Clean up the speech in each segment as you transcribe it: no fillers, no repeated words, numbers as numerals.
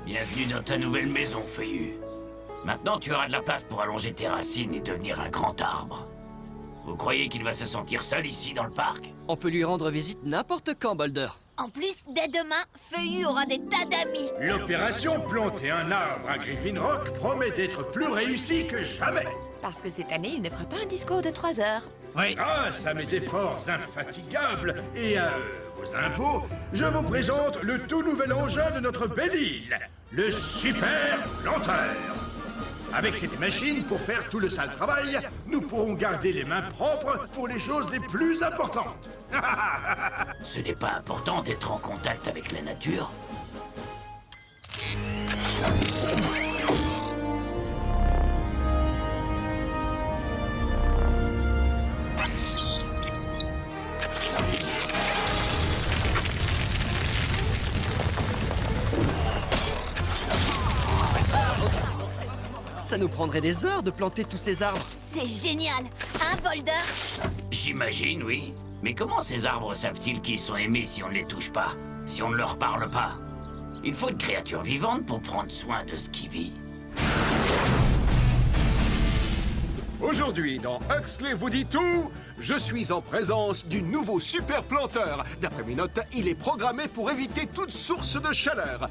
Bienvenue dans ta nouvelle maison, Feuillu. Maintenant, tu auras de la place pour allonger tes racines et devenir un grand arbre. Vous croyez qu'il va se sentir seul ici dans le parc? On peut lui rendre visite n'importe quand, Boulder. En plus, dès demain, Feuillu aura des tas d'amis. L'opération planter un arbre à Griffin Rock promet d'être plus réussie que jamais. Parce que cette année, il ne fera pas un discours de 3 heures. Oui. Grâce à mes efforts infatigables et à vos impôts, je vous présente le tout nouvel engin de notre belle île, le Super Planteur. Avec cette machine pour faire tout le sale travail, nous pourrons garder les mains propres pour les choses les plus importantes. Ce n'est pas important d'être en contact avec la nature? Ça nous prendrait des heures de planter tous ces arbres. C'est génial, hein, Boulder? J'imagine, oui. Mais comment ces arbres savent-ils qu'ils sont aimés si on ne les touche pas? Si on ne leur parle pas? Il faut une créature vivante pour prendre soin de ce qui vit. Aujourd'hui, dans Huxley vous dit tout, je suis en présence du nouveau super planteur. D'après mes notes, il est programmé pour éviter toute source de chaleur.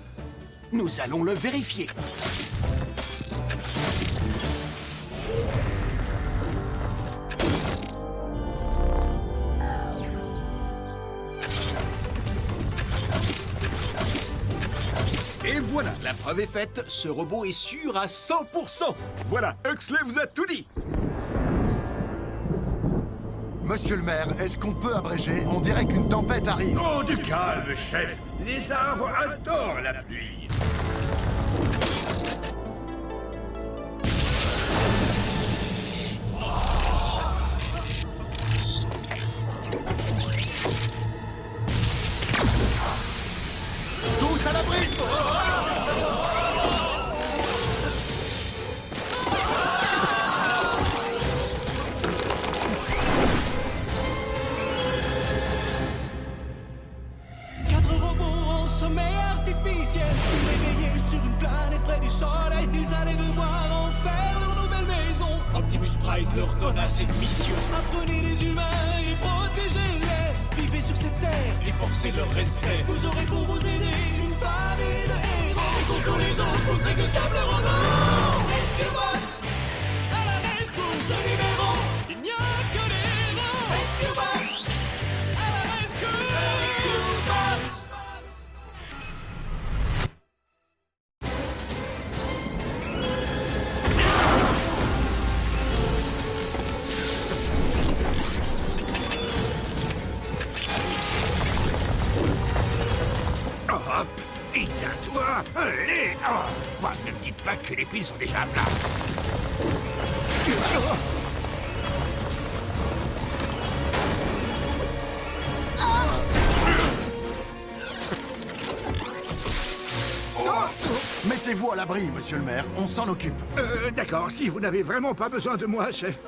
Nous allons le vérifier. Et voilà, la preuve est faite, ce robot est sûr à 100%. Voilà, Huxley vous a tout dit. Monsieur le maire, est-ce qu'on peut abréger? On dirait qu'une tempête arrive. Oh, du calme, chef. Les arbres adorent la pluie. Tous à l'abri! Sommeil artificiel, réveillés sur une planète près du soleil. Ils allaient devoir en faire leur nouvelle maison. Optimus Prime leur donna cette mission. Apprenez les humains et protégez-les. Vivez sur cette terre et forcez leur respect. Vous aurez pour vous aider une famille de héros. Et contre les autres, vous ne serez que simple robots. Rescue Bots, à la rescousse, ce numéro, il n'y a que des héros. Rescue Bots, à la rescousse, Rescue Bots. Hop, éteins-toi, allez. Oh, ne me dites pas que les piles sont déjà à plat. Mettez-vous à l'abri, monsieur le maire, on s'en occupe. D'accord, si vous n'avez vraiment pas besoin de moi, chef.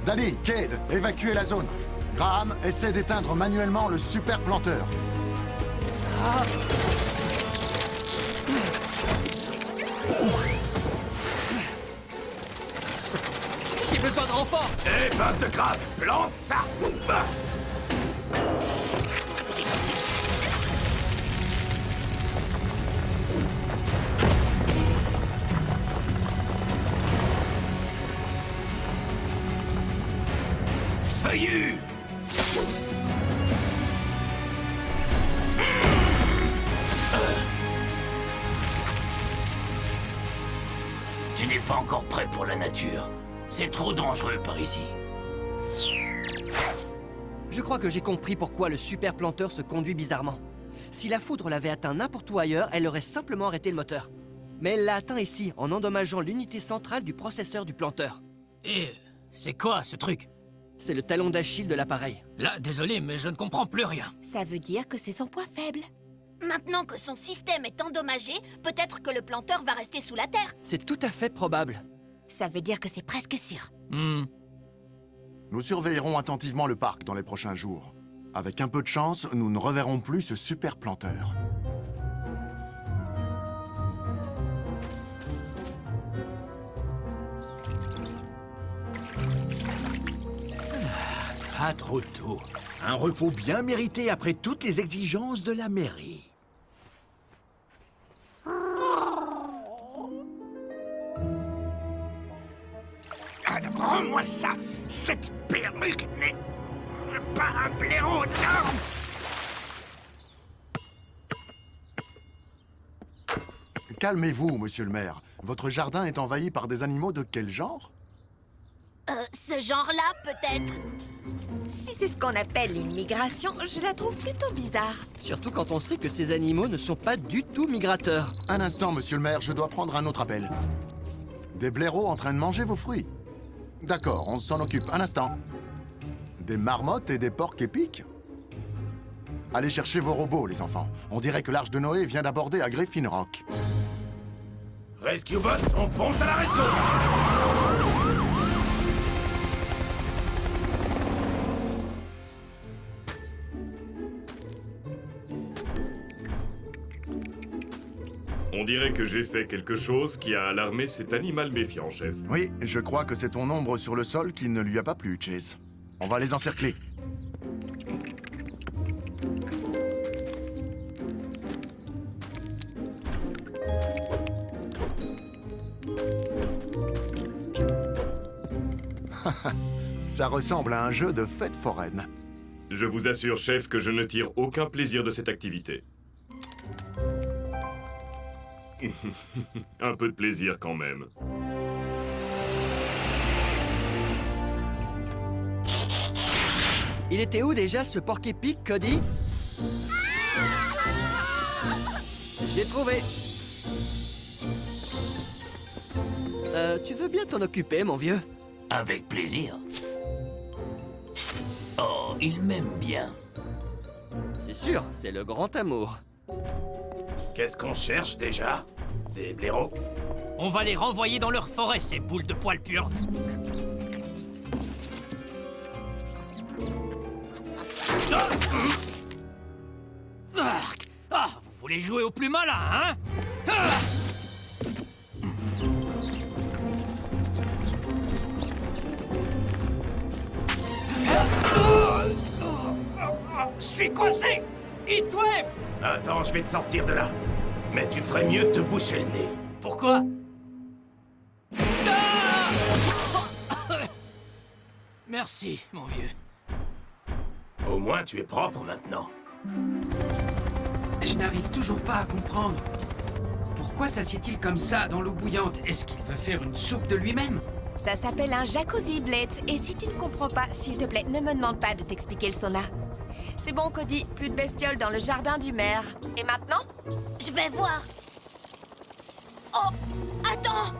Danny, Cade, évacuez la zone. Graham, essaie d'éteindre manuellement le super planteur. J'ai besoin de renfort. Eh, base de grave, plante ça. Bah. Feuillu. Tu n'es pas encore prêt pour la nature. C'est trop dangereux par ici. Je crois que j'ai compris pourquoi le super planteur se conduit bizarrement. Si la foudre l'avait atteint n'importe où ailleurs, elle aurait simplement arrêté le moteur. Mais elle l'a atteint ici, en endommageant l'unité centrale du processeur du planteur. Et c'est quoi ce truc? C'est le talon d'Achille de l'appareil. Là, désolé, mais je ne comprends plus rien. Ça veut dire que c'est son point faible. Maintenant que son système est endommagé, peut-être que le planteur va rester sous la terre. C'est tout à fait probable. Ça veut dire que c'est presque sûr. Nous surveillerons attentivement le parc dans les prochains jours. Avec un peu de chance, nous ne reverrons plus ce super planteur. Pas trop tôt. Un repos bien mérité après toutes les exigences de la mairie. Rends-moi ça! Cette perruque n'est pas un blaireau, non! Calmez-vous, monsieur le maire. Votre jardin est envahi par des animaux de quel genre? Ce genre-là, peut-être. Si c'est ce qu'on appelle une migration, je la trouve plutôt bizarre. Surtout quand on sait que ces animaux ne sont pas du tout migrateurs. Un instant, monsieur le maire, je dois prendre un autre appel. Des blaireaux en train de manger vos fruits. D'accord, on s'en occupe. Un instant. Des marmottes et des porcs épics? Allez chercher vos robots, les enfants. On dirait que l'Arche de Noé vient d'aborder à Griffin Rock. Rescue Bots, on fonce à la rescousse! On dirait que j'ai fait quelque chose qui a alarmé cet animal méfiant, chef. Oui, je crois que c'est ton ombre sur le sol qui ne lui a pas plu, Chase. On va les encercler. Ça ressemble à un jeu de fête foraine. Je vous assure, chef, que je ne tire aucun plaisir de cette activité. Un peu de plaisir quand même. Il était où déjà ce porc épic, Cody? J'ai trouvé. Tu veux bien t'en occuper, mon vieux? Avec plaisir. Oh, il m'aime bien. C'est sûr, c'est le grand amour. Qu'est-ce qu'on cherche déjà? Des blaireaux? On va les renvoyer dans leur forêt, ces boules de poils puantes. Ah, vous voulez jouer au plus malin, hein? Je suis coincé! Heatwave! Attends, je vais te sortir de là. Mais tu ferais mieux de te boucher le nez. Pourquoi? Merci, mon vieux. Au moins, tu es propre maintenant. Je n'arrive toujours pas à comprendre. Pourquoi s'assied-il comme ça dans l'eau bouillante? Est-ce qu'il veut faire une soupe de lui-même? Ça s'appelle un jacuzzi, Blades. Et si tu ne comprends pas, s'il te plaît, ne me demande pas de t'expliquer le sauna. C'est bon, Cody. Plus de bestioles dans le jardin du maire. Et maintenant? Je vais voir. Oh, attends!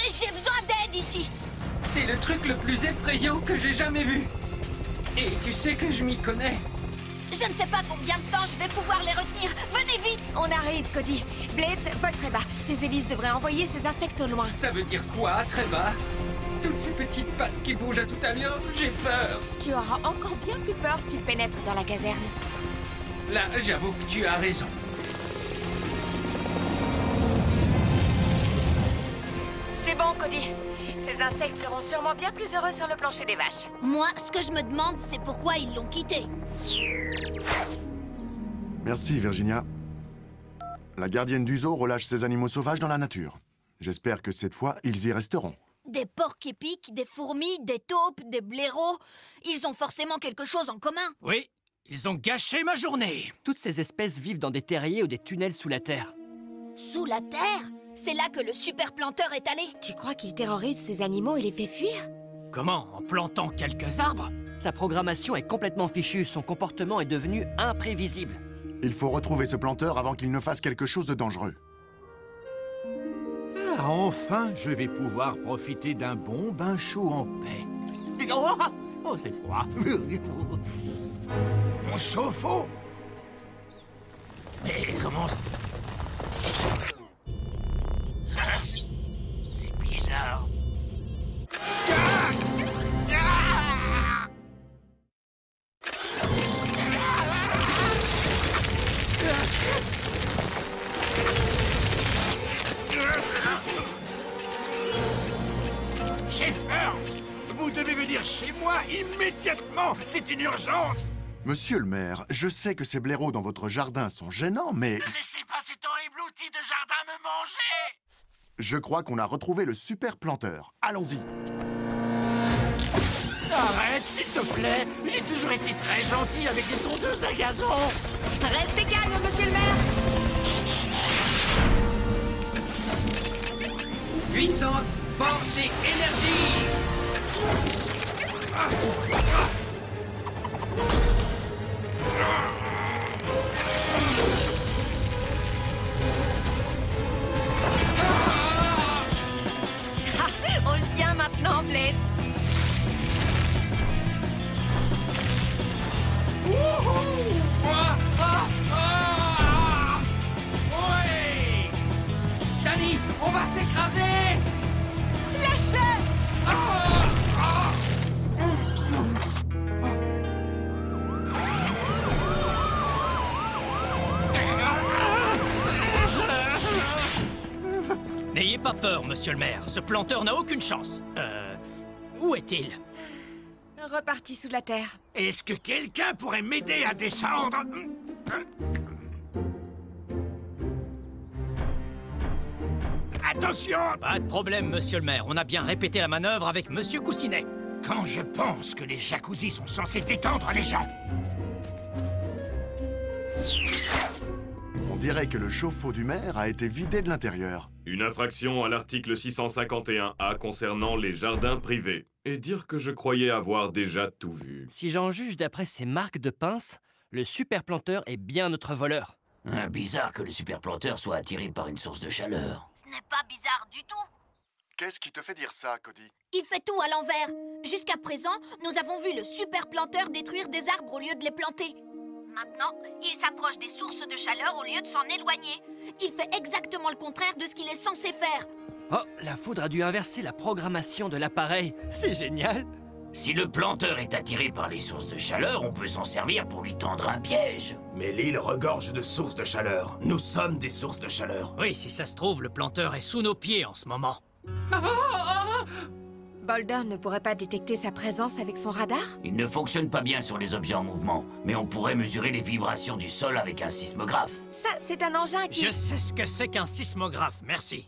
J'ai besoin d'aide ici. C'est le truc le plus effrayant que j'ai jamais vu. Et tu sais que je m'y connais. Je ne sais pas combien de temps je vais pouvoir les retenir. Venez vite! On arrive, Cody. Blades, vole très bas. Tes hélices devraient envoyer ces insectes au loin. Ça veut dire quoi, très bas? Toutes ces petites pattes qui bougent à toute allure, j'ai peur. Tu auras encore bien plus peur s'ils pénètrent dans la caserne. Là, j'avoue que tu as raison. C'est bon, Cody. Ces insectes seront sûrement bien plus heureux sur le plancher des vaches. Moi, ce que je me demande, c'est pourquoi ils l'ont quitté. Merci, Virginia. La gardienne du zoo relâche ces animaux sauvages dans la nature. J'espère que cette fois, ils y resteront. Des porcs épics, des fourmis, des taupes, des blaireaux. Ils ont forcément quelque chose en commun. Oui, ils ont gâché ma journée. Toutes ces espèces vivent dans des terriers ou des tunnels sous la terre. Sous la terre? C'est là que le super planteur est allé. Tu crois qu'il terrorise ces animaux et les fait fuir? Comment? En plantant quelques arbres? Sa programmation est complètement fichue, son comportement est devenu imprévisible. Il faut retrouver ce planteur avant qu'il ne fasse quelque chose de dangereux. Ah, enfin, je vais pouvoir profiter d'un bon bain chaud en paix. Oh, c'est froid. Mon chauffe-eau. Mais comment... C'est bizarre. chef Earth! Vous devez venir chez moi immédiatement! C'est une urgence! Monsieur le maire, je sais que ces blaireaux dans votre jardin sont gênants, mais... Laissez pas cet horrible outil de jardin me manger! Je crois qu'on a retrouvé le super planteur. Allons-y. Arrête, s'il te plaît! J'ai toujours été très gentil avec les tondeuses à gazon! Restez calme, monsieur le maire. Puissance, force et énergie. On le tient maintenant, Blade. Oui! Danny, on va s'écraser! Lâche-le! N'ayez pas peur, monsieur le maire. Ce planteur n'a aucune chance. Où est-il? Reparti sous la terre. Est-ce que quelqu'un pourrait m'aider à descendre? Attention! Pas de problème, monsieur le maire. On a bien répété la manœuvre avec monsieur Coussinet. Quand je pense que les jacuzzis sont censés détendre les gens. On dirait que le chauffe-eau du maire a été vidé de l'intérieur. Une infraction à l'article 651A concernant les jardins privés. Et dire que je croyais avoir déjà tout vu. Si j'en juge d'après ces marques de pince, le super planteur est bien notre voleur. Bizarre que le super planteur soit attiré par une source de chaleur. Ce n'est pas bizarre du tout. Qu'est-ce qui te fait dire ça, Cody? Il fait tout à l'envers. Jusqu'à présent, nous avons vu le super planteur détruire des arbres au lieu de les planter. Maintenant, il s'approche des sources de chaleur au lieu de s'en éloigner. Il fait exactement le contraire de ce qu'il est censé faire. Oh, la foudre a dû inverser la programmation de l'appareil. C'est génial. Si le planteur est attiré par les sources de chaleur, on peut s'en servir pour lui tendre un piège. Mais l'île regorge de sources de chaleur. Nous sommes des sources de chaleur. Oui, si ça se trouve, le planteur est sous nos pieds en ce moment. Boulder ne pourrait pas détecter sa présence avec son radar? Il ne fonctionne pas bien sur les objets en mouvement, mais on pourrait mesurer les vibrations du sol avec un sismographe. Ça, c'est un engin qui... Je sais ce que c'est qu'un sismographe, merci.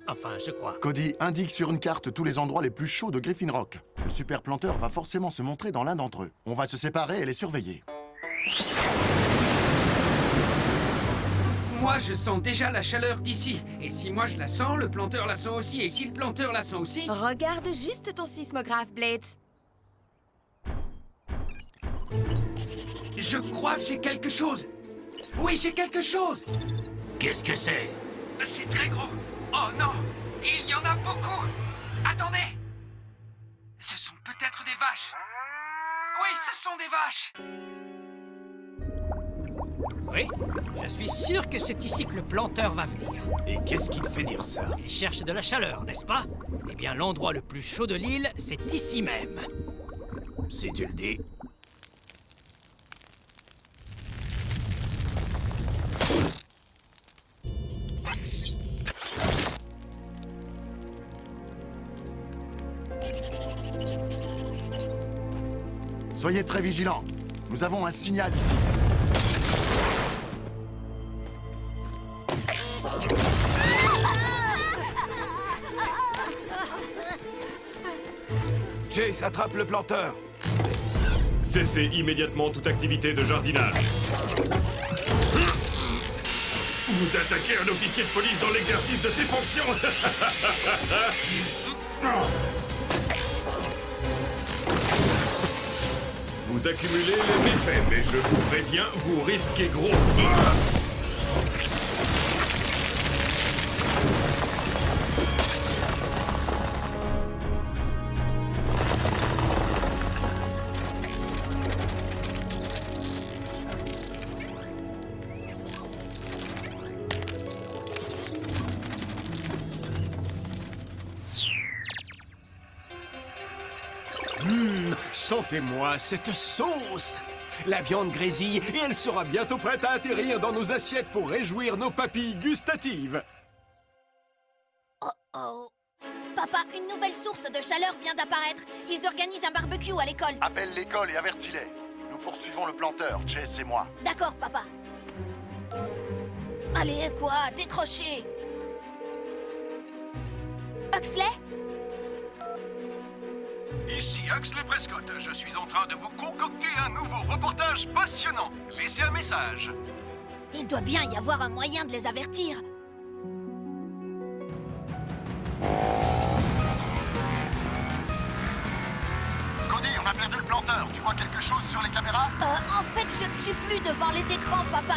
Enfin, je crois. Cody indique sur une carte tous les endroits les plus chauds de Griffin Rock. Le super planteur va forcément se montrer dans l'un d'entre eux. On va se séparer et les surveiller. Moi, je sens déjà la chaleur d'ici. Et si moi je la sens, le planteur la sent aussi. Et si le planteur la sent aussi... Regarde juste ton sismographe, Blades. Je crois que j'ai quelque chose. Oui, j'ai quelque chose. Qu'est-ce que c'est? C'est très gros. Oh non, il y en a beaucoup. Attendez. Ce sont peut-être des vaches. Oui, ce sont des vaches. Oui, je suis sûr que c'est ici que le planteur va venir. Et qu'est-ce qui te fait dire ça? Il cherche de la chaleur, n'est-ce pas? Eh bien, l'endroit le plus chaud de l'île, c'est ici même. Si tu le dis. Soyez très vigilants. Nous avons un signal ici. Chase, attrape le planteur. Cessez immédiatement toute activité de jardinage. Vous attaquez un officier de police dans l'exercice de ses fonctions. Vous accumulez les méfaits, mais je vous préviens, vous risquez gros. Sentez-moi cette sauce! La viande grésille et elle sera bientôt prête à atterrir dans nos assiettes pour réjouir nos papilles gustatives. Oh. Papa, une nouvelle source de chaleur vient d'apparaître. Ils organisent un barbecue à l'école. Appelle l'école et avertis-les. Nous poursuivons le planteur, Chase et moi. D'accord, papa. Allez, quoi? Décrochez. Huxley? Ici Huxley Prescott. Je suis en train de vous concocter un nouveau reportage passionnant. Laissez un message. Il doit bien y avoir un moyen de les avertir. Cody, on a perdu le planteur. Tu vois quelque chose sur les caméras? En fait, je ne suis plus devant les écrans, papa.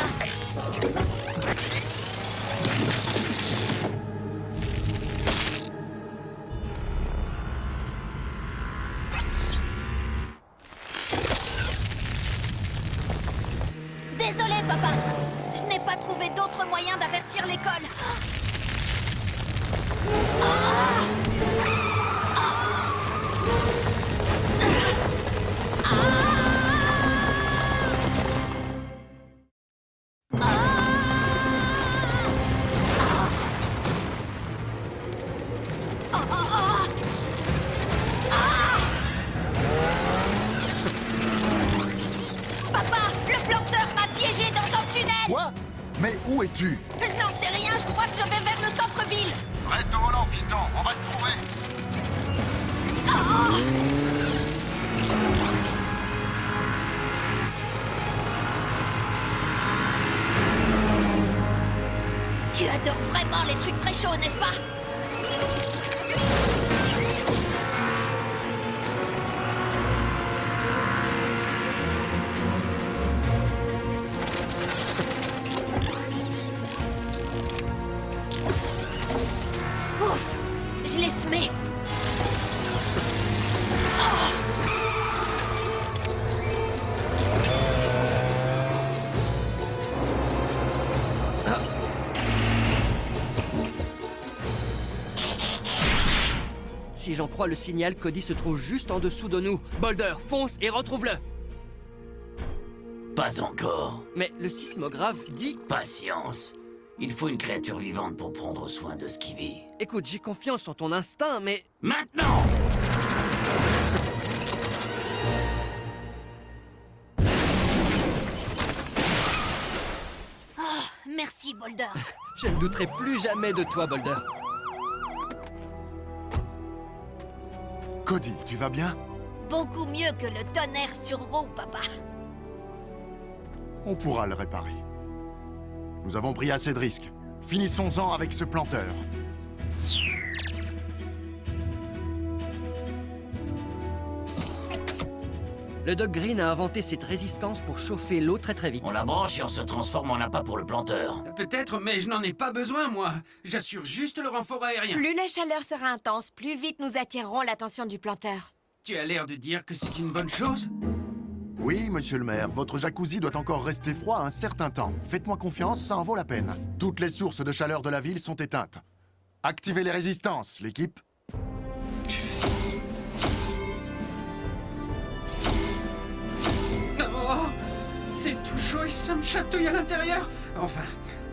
Désolé, papa. Je n'ai pas trouvé d'autre moyen d'avertir l'école. Quoi? Mais où es-tu? Je n'en sais rien, je crois que je vais vers le centre-ville. Reste au volant, fiston, on va te trouver. Tu adores vraiment les trucs très chauds, n'est-ce pas? Je l'ai semé. Si j'en crois le signal, Cody se trouve juste en dessous de nous. Boulder, fonce et retrouve-le. Pas encore. Mais le sismographe dit... Patience. Il faut une créature vivante pour prendre soin de ce qui vit. Écoute, j'ai confiance en ton instinct, mais... Maintenant! Oh, merci, Boulder. Je ne douterai plus jamais de toi, Boulder. Cody, tu vas bien? Beaucoup mieux que le tonnerre sur roue, papa. On pourra le réparer. Nous avons pris assez de risques. Finissons-en avec ce planteur. Le Doc Green a inventé cette résistance pour chauffer l'eau très vite. On la branche et on se transforme en appât pour le planteur. Peut-être, mais je n'en ai pas besoin, moi. J'assure juste le renfort aérien. Plus la chaleur sera intense, plus vite nous attirerons l'attention du planteur. Tu as l'air de dire que c'est une bonne chose? Oui, monsieur le maire, votre jacuzzi doit encore rester froid un certain temps. Faites-moi confiance, ça en vaut la peine. Toutes les sources de chaleur de la ville sont éteintes. Activez les résistances, l'équipe. Oh, c'est tout chaud et ça me chatouille à l'intérieur. Enfin,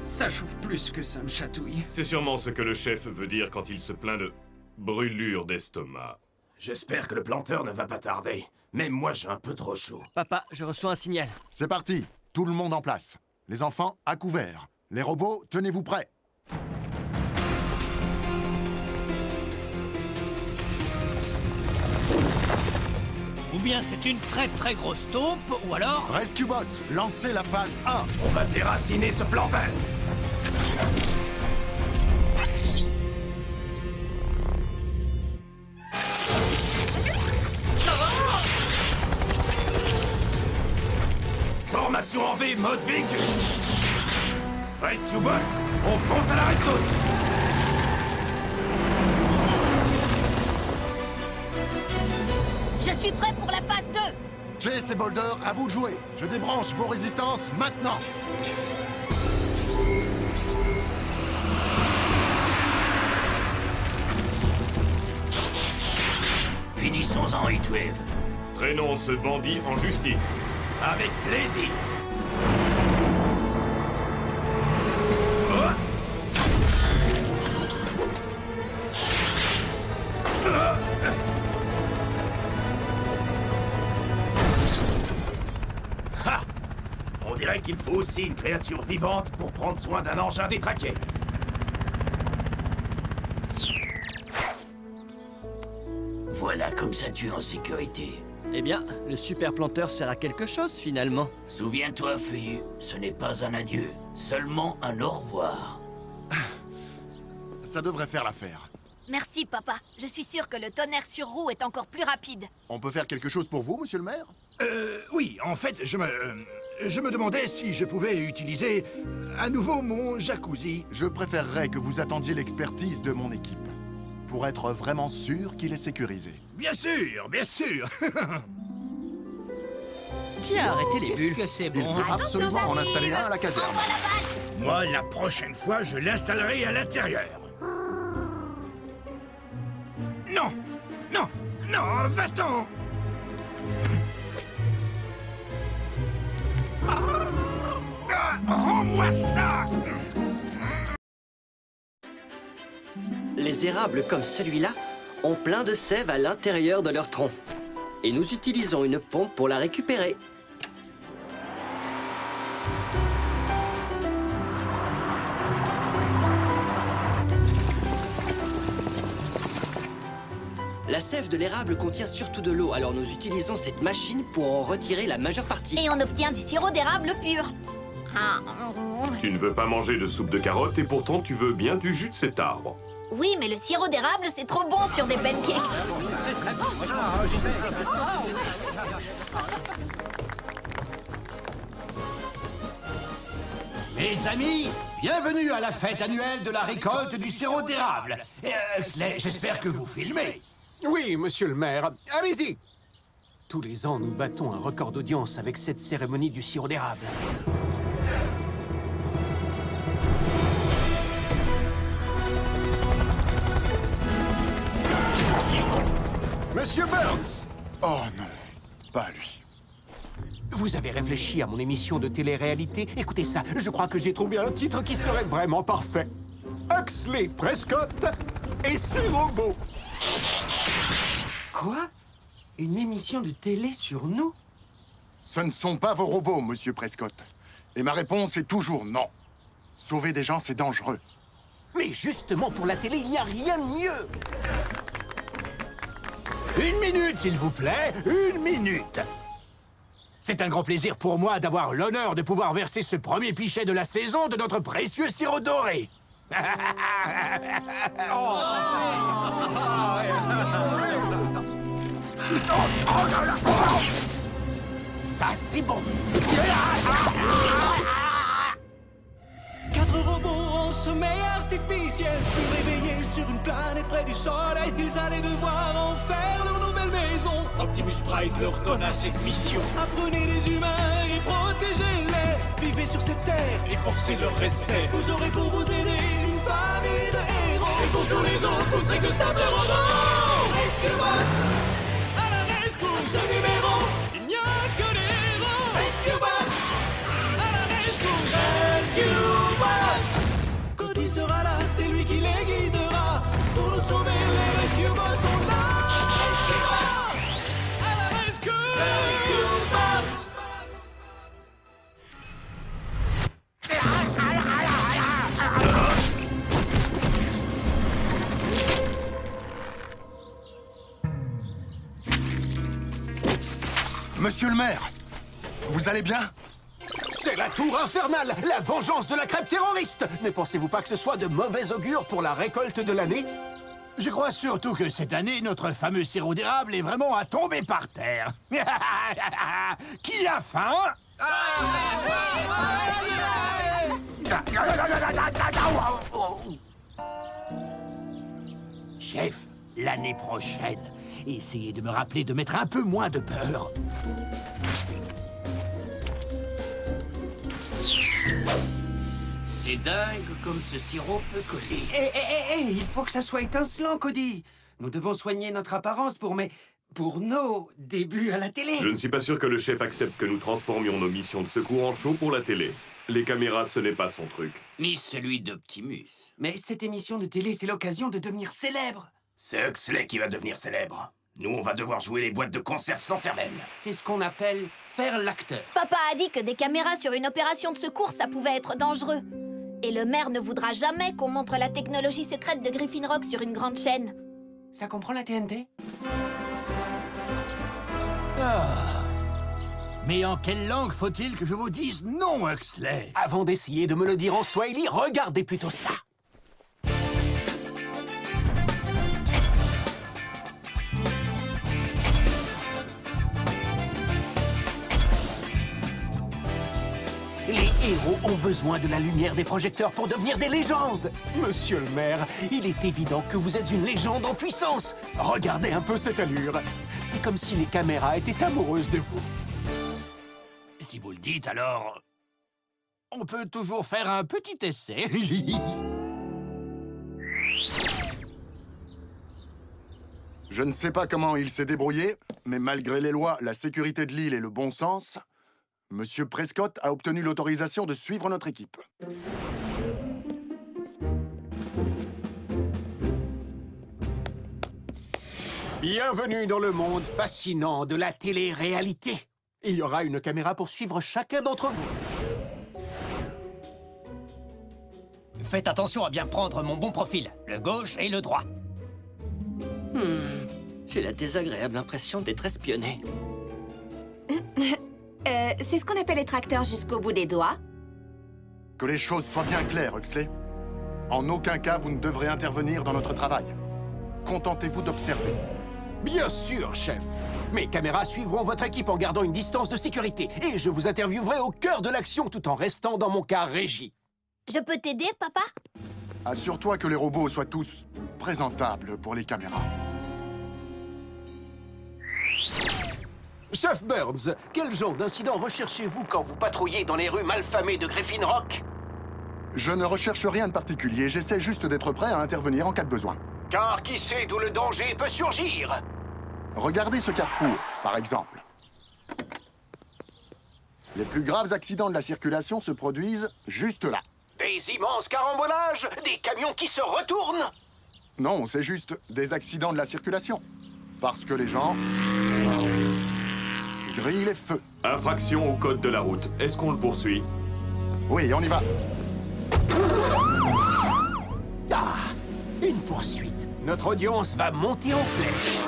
ça chauffe plus que ça me chatouille. C'est sûrement ce que le chef veut dire quand il se plaint de brûlure d'estomac. J'espère que le planteur ne va pas tarder. Même moi, j'ai un peu trop chaud. Papa, je reçois un signal. C'est parti, tout le monde en place. Les enfants, à couvert. Les robots, tenez-vous prêts. Ou bien c'est une très grosse taupe, ou alors... Rescue Bots, lancez la phase 1. On va déraciner ce planteur. Formation en V, mode véhicule. Rescue Bots, on fonce à la rescousse. Je suis prêt pour la phase 2. Chase et Boulder, à vous de jouer. Je débranche vos résistances maintenant. Finissons-en, Heatwave. Traînons ce bandit en justice. Avec plaisir. Aussi une créature vivante pour prendre soin d'un engin détraqué. Voilà, comme ça tu es en sécurité. Eh bien, le super planteur sert à quelque chose, finalement. Souviens-toi, Feuillu, ce n'est pas un adieu, seulement un au revoir. Ça devrait faire l'affaire. Merci, papa. Je suis sûre que le tonnerre sur roue est encore plus rapide. On peut faire quelque chose pour vous, monsieur le maire? Oui, en fait, je me demandais si je pouvais utiliser à nouveau mon jacuzzi. Je préférerais que vous attendiez l'expertise de mon équipe, pour être vraiment sûr qu'il est sécurisé. Bien sûr, bien sûr. Qui a arrêté les bulles? Qu'est-ce que c'est Il bon? faut absolument en installer un à la caserne. Moi, la prochaine fois, je l'installerai à l'intérieur. Non, non, non, va-t'en. Rends-moi ça. Les érables comme celui-là ont plein de sève à l'intérieur de leur tronc. Et nous utilisons une pompe pour la récupérer. La sève de l'érable contient surtout de l'eau, alors nous utilisons cette machine pour en retirer la majeure partie. Et on obtient du sirop d'érable pur. Tu ne veux pas manger de soupe de carottes et pourtant tu veux bien du jus de cet arbre. Oui, mais le sirop d'érable, c'est trop bon sur des pancakes. Mes amis, bienvenue à la fête annuelle de la récolte du sirop d'érable. Huxley, j'espère que vous filmez. Oui, monsieur le maire. Allez-y. Tous les ans, nous battons un record d'audience avec cette cérémonie du sirop d'érable. Monsieur Burns! Oh non, pas lui. Vous avez réfléchi à mon émission de télé-réalité? Écoutez ça, je crois que j'ai trouvé un titre qui serait vraiment parfait. Huxley Prescott et ses robots. Quoi? Une émission de télé sur nous? Ce ne sont pas vos robots, monsieur Prescott. Et ma réponse est toujours non. Sauver des gens, c'est dangereux. Mais justement, pour la télé, il n'y a rien de mieux. Une minute, s'il vous plaît, une minute. C'est un grand plaisir pour moi d'avoir l'honneur de pouvoir verser ce premier pichet de la saison de notre précieux sirop doré. Ça, c'est bon. 4 robots en sommeil artificiel furent réveillés sur une planète près du soleil. Ils allaient devoir en faire leur nouvelle maison. Optimus Prime leur donna cette mission. Apprenez les humains et protégez-les. Vivez sur cette terre et forcez leur respect. Vous aurez pour vous aider une famille de héros. Et pour tous les autres, vous ne serez que simples robots. Rescue Bots, à la rescousse. Ce numéro, il n'y a que des héros. Rescue Bots, à la rescousse. Rescue Bots. Cody sera là, c'est lui qui les guidera. Pour nous sauver, les Rescue Bots sont là. Rescue Bots, à la rescousse. Rescue Bots. Monsieur le maire, vous allez bien? C'est la tour infernale, la vengeance de la crêpe terroriste. Ne pensez-vous pas que ce soit de mauvais augure pour la récolte de l'année? Je crois surtout que cette année, notre fameux sirop d'érable est vraiment à tomber par terre. Qui a faim? Chef, l'année prochaine, essayez de me rappeler de mettre un peu moins de beurre. C'est dingue comme ce sirop peut coller. Il faut que ça soit étincelant, Cody. Nous devons soigner notre apparence pour nos débuts à la télé. Je ne suis pas sûr que le chef accepte que nous transformions nos missions de secours en show pour la télé. Les caméras, ce n'est pas son truc. Ni celui d'Optimus. Mais cette émission de télé, c'est l'occasion de devenir célèbre. C'est Huxley qui va devenir célèbre. Nous, on va devoir jouer les boîtes de conserve sans cervelle. C'est ce qu'on appelle faire l'acteur. Papa a dit que des caméras sur une opération de secours, ça pouvait être dangereux. Et le maire ne voudra jamais qu'on montre la technologie secrète de Griffin Rock sur une grande chaîne. Ça comprend la TNT? Mais en quelle langue faut-il que je vous dise non, Huxley? Avant d'essayer de me le dire en swahili, regardez plutôt ça. Les héros ont besoin de la lumière des projecteurs pour devenir des légendes. Monsieur le maire, il est évident que vous êtes une légende en puissance. Regardez un peu cette allure. C'est comme si les caméras étaient amoureuses de vous. Si vous le dites, alors... on peut toujours faire un petit essai. Je ne sais pas comment il s'est débrouillé, mais malgré les lois, la sécurité de l'île et le bon sens, Monsieur Prescott a obtenu l'autorisation de suivre notre équipe. Bienvenue dans le monde fascinant de la télé-réalité. Il y aura une caméra pour suivre chacun d'entre vous. Faites attention à bien prendre mon bon profil, le gauche et le droit. J'ai la désagréable impression d'être espionné. C'est ce qu'on appelle être acteur jusqu'au bout des doigts. Que les choses soient bien claires, Huxley. En aucun cas, vous ne devrez intervenir dans notre travail. Contentez-vous d'observer. Bien sûr, chef. Mes caméras suivront votre équipe en gardant une distance de sécurité. Et je vous interviewerai au cœur de l'action tout en restant dans mon car régie. Je peux t'aider, papa? Assure-toi que les robots soient tous présentables pour les caméras. Chef Burns, quel genre d'incident recherchez-vous quand vous patrouillez dans les rues malfamées de Griffin Rock? Je ne recherche rien de particulier, j'essaie juste d'être prêt à intervenir en cas de besoin. Car qui sait d'où le danger peut surgir? Regardez ce carrefour, par exemple. Les plus graves accidents de la circulation se produisent juste là. Des immenses carambolages? Des camions qui se retournent? Non, c'est juste des accidents de la circulation. Parce que les gens... grillent les feux. Infraction au code de la route. Est-ce qu'on le poursuit? Oui, on y va. Ah! Une poursuite. Notre audience va monter en flèche.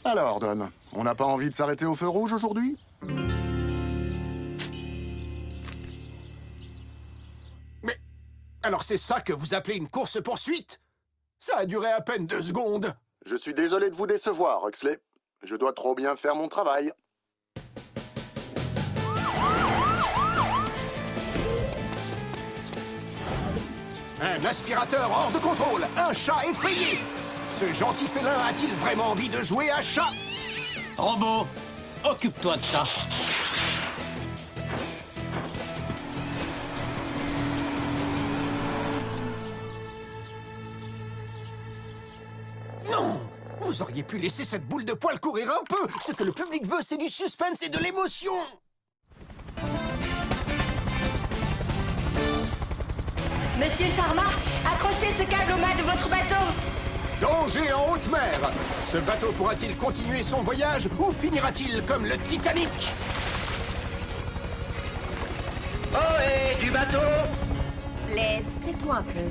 Alors, Don, on n'a pas envie de s'arrêter au feu rouge aujourd'hui? Mais... alors c'est ça que vous appelez une course-poursuite? Ça a duré à peine 2 secondes. Je suis désolé de vous décevoir, Huxley. Je dois trop bien faire mon travail. Un aspirateur hors de contrôle, un chat effrayé. Ce gentil félin a-t-il vraiment envie de jouer à chat? Robot, occupe-toi de ça. Non! Vous auriez pu laisser cette boule de poil courir un peu. Ce que le public veut, c'est du suspense et de l'émotion. Monsieur Sharma, accrochez ce câble au mât de votre bateau. Danger en haute mer. Ce bateau pourra-t-il continuer son voyage ou finira-t-il comme le Titanic? Ohé, du bateau! Blades, tais-toi un peu.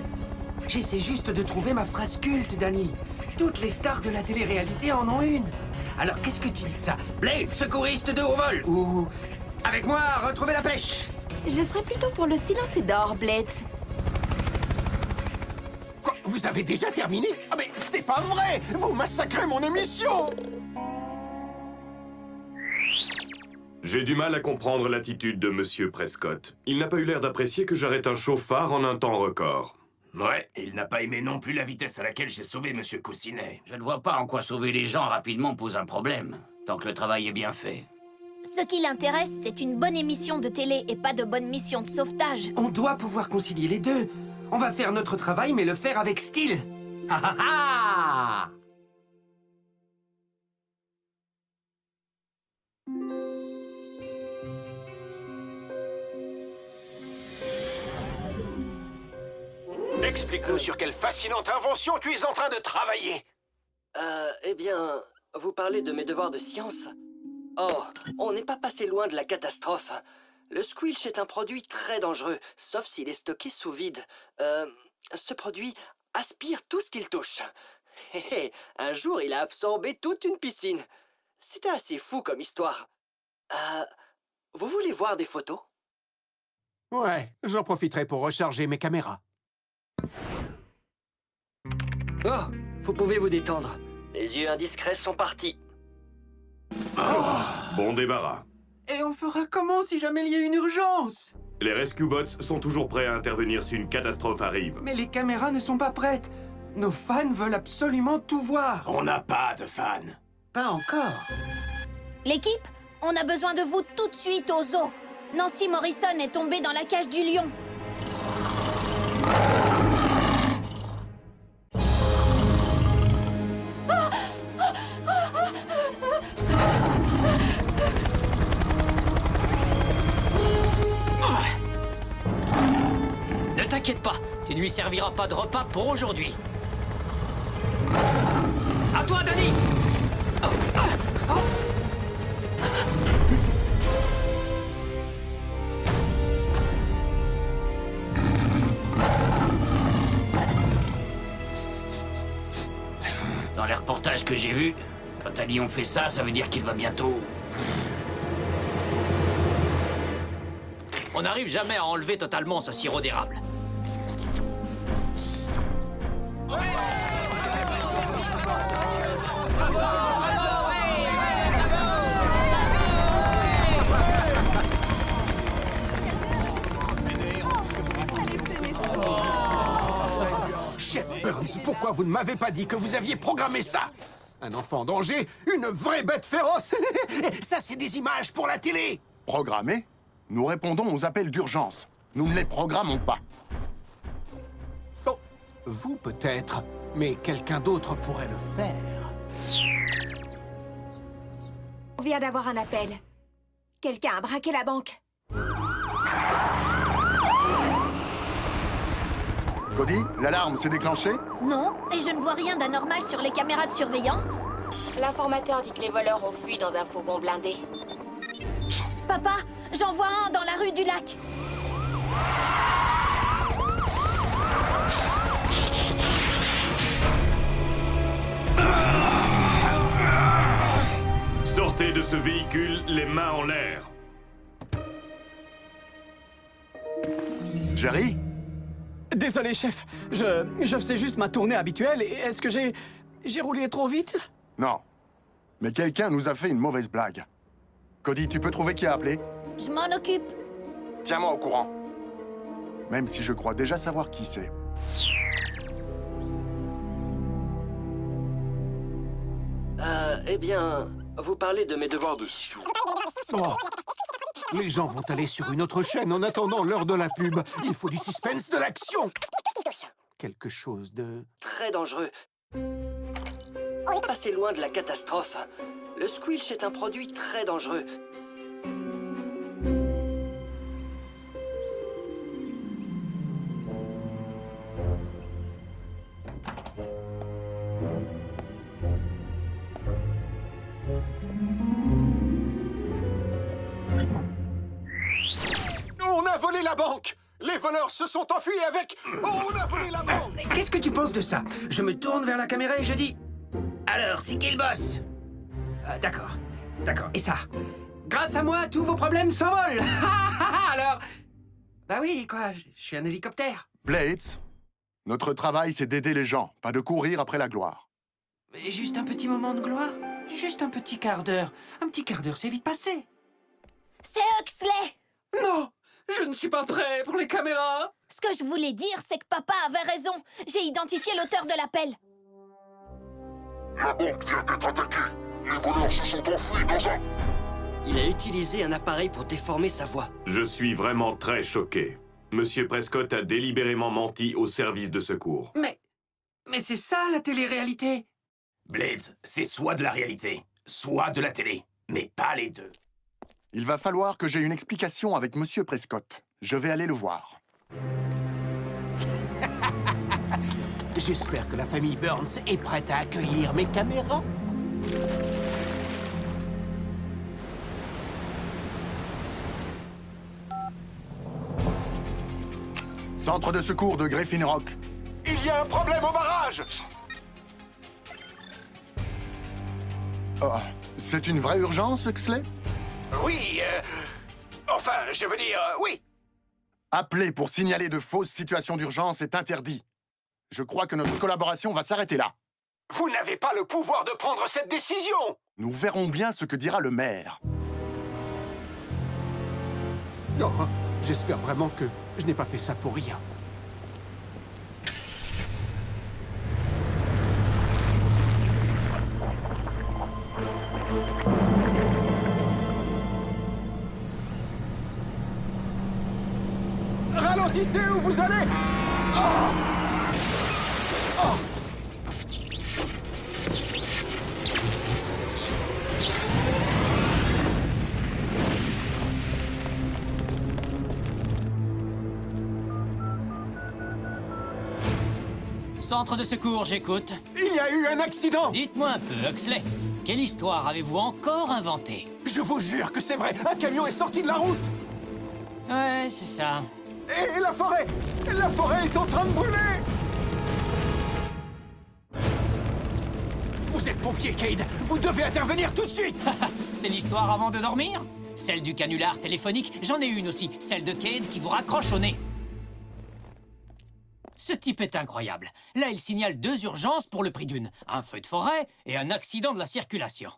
J'essaie juste de trouver ma phrase culte, Danny. Toutes les stars de la télé-réalité en ont une. Alors qu'est-ce que tu dis de ça? Blade, secouriste de haut vol, ou... avec moi, retrouver la pêche. Je serais plutôt pour le silence et d'or, Blades. Quoi? Vous avez déjà terminé? Ah mais c'est pas vrai! Vous massacrez mon émission! J'ai du mal à comprendre l'attitude de Monsieur Prescott. Il n'a pas eu l'air d'apprécier que j'arrête un chauffard en un temps record. Ouais, et il n'a pas aimé non plus la vitesse à laquelle j'ai sauvé Monsieur Coussinet. Je ne vois pas en quoi sauver les gens rapidement pose un problème, tant que le travail est bien fait. Ce qui l'intéresse, c'est une bonne émission de télé et pas de bonne mission de sauvetage. On doit pouvoir concilier les deux. On va faire notre travail, mais le faire avec style. Ha ha ha! Explique-nous sur quelle fascinante invention tu es en train de travailler. Eh bien, vous parlez de mes devoirs de science? Oh, on n'est pas passé loin de la catastrophe. Le squilch est un produit très dangereux, sauf s'il est stocké sous vide. Ce produit aspire tout ce qu'il touche. Un jour, il a absorbé toute une piscine. C'était assez fou comme histoire. Vous voulez voir des photos? Ouais, j'en profiterai pour recharger mes caméras. Oh, vous pouvez vous détendre. Les yeux indiscrets sont partis. Bon débarras. Et on fera comment si jamais il y a une urgence? Les Rescue Bots sont toujours prêts à intervenir si une catastrophe arrive. Mais les caméras ne sont pas prêtes. Nos fans veulent absolument tout voir. On n'a pas de fans. Pas encore. L'équipe, on a besoin de vous tout de suite au zoo. Nancy Morrison est tombée dans la cage du lion. Ne t'inquiète pas, tu ne lui serviras pas de repas pour aujourd'hui. À toi, Danny! Dans les reportages que j'ai vus, quand un lion fait ça, ça veut dire qu'il va bientôt... On n'arrive jamais à enlever totalement ce sirop d'érable. Chef Burns, pourquoi vous ne m'avez pas dit que vous aviez programmé ça? Un enfant en danger, une vraie bête féroce. Ça, c'est des images pour la télé. Programmé? Nous répondons aux appels d'urgence. Nous ne les programmons pas. Oh, vous peut-être, mais quelqu'un d'autre pourrait le faire. On vient d'avoir un appel. Quelqu'un a braqué la banque. Cody, l'alarme s'est déclenchée? Non, et je ne vois rien d'anormal sur les caméras de surveillance. L'informateur dit que les voleurs ont fui dans un fourgon blindé. Papa, j'en vois un dans la rue du lac. Sortez de ce véhicule, les mains en l'air. Jerry? Désolé, chef. Je faisais juste ma tournée habituelle. Est-ce que j'ai roulé trop vite? Non. Mais quelqu'un nous a fait une mauvaise blague. Cody, tu peux trouver qui a appelé? Je m'en occupe. Tiens-moi au courant. Même si je crois déjà savoir qui c'est. Eh bien, vous parlez de mes devoirs de... Oh. Les gens vont aller sur une autre chaîne en attendant l'heure de la pub. Il faut du suspense, de l'action. Quelque chose de... très dangereux. On est passé loin de la catastrophe. Le squilch est un produit très dangereux. On a volé la banque! Les voleurs se sont enfuis avec... On a volé la banque! Qu'est-ce que tu penses de ça? Je me tourne vers la caméra et je dis... Alors, c'est qui le boss? D'accord, d'accord. Et ça? Grâce à moi, tous vos problèmes s'envolent. Alors... Bah oui, quoi, je suis un hélicoptère. Blades, notre travail, c'est d'aider les gens, pas de courir après la gloire. Mais juste un petit moment de gloire. Juste un petit quart d'heure. Un petit quart d'heure, c'est vite passé. C'est Huxley! Non! Je ne suis pas prêt pour les caméras. Ce que je voulais dire, c'est que papa avait raison. J'ai identifié l'auteur de l'appel. La banque vient d'être attaquée. Les voleurs se sont enfuis dans un... Il a utilisé un appareil pour déformer sa voix. Je suis vraiment très choqué. Monsieur Prescott a délibérément menti au service de secours. Mais c'est ça, la télé-réalité. Blades, c'est soit de la réalité, soit de la télé. Mais pas les deux. Il va falloir que j'aie une explication avec Monsieur Prescott. Je vais aller le voir. J'espère que la famille Burns est prête à accueillir mes caméras. Centre de secours de Griffin Rock. Il y a un problème au barrage! Oh, c'est une vraie urgence, Huxley? Oui, enfin, je veux dire, oui. Appeler pour signaler de fausses situations d'urgence est interdit. Je crois que notre collaboration va s'arrêter là. Vous n'avez pas le pouvoir de prendre cette décision! Nous verrons bien ce que dira le maire. Oh, j'espère vraiment que je n'ai pas fait ça pour rien. Ralentissez où vous allez! Oh! Oh! Centre de secours, j'écoute. Il y a eu un accident! Dites-moi un peu, Huxley. Quelle histoire avez-vous encore inventée? Je vous jure que c'est vrai! Un camion est sorti de la route! Ouais, c'est ça. Et la forêt! La forêt est en train de brûler! Vous êtes pompier, Cade! Vous devez intervenir tout de suite! C'est l'histoire avant de dormir? Celle du canular téléphonique, j'en ai une aussi. Celle de Cade qui vous raccroche au nez. Ce type est incroyable. Là, il signale 2 urgences pour le prix d'une. Un feu de forêt et un accident de la circulation.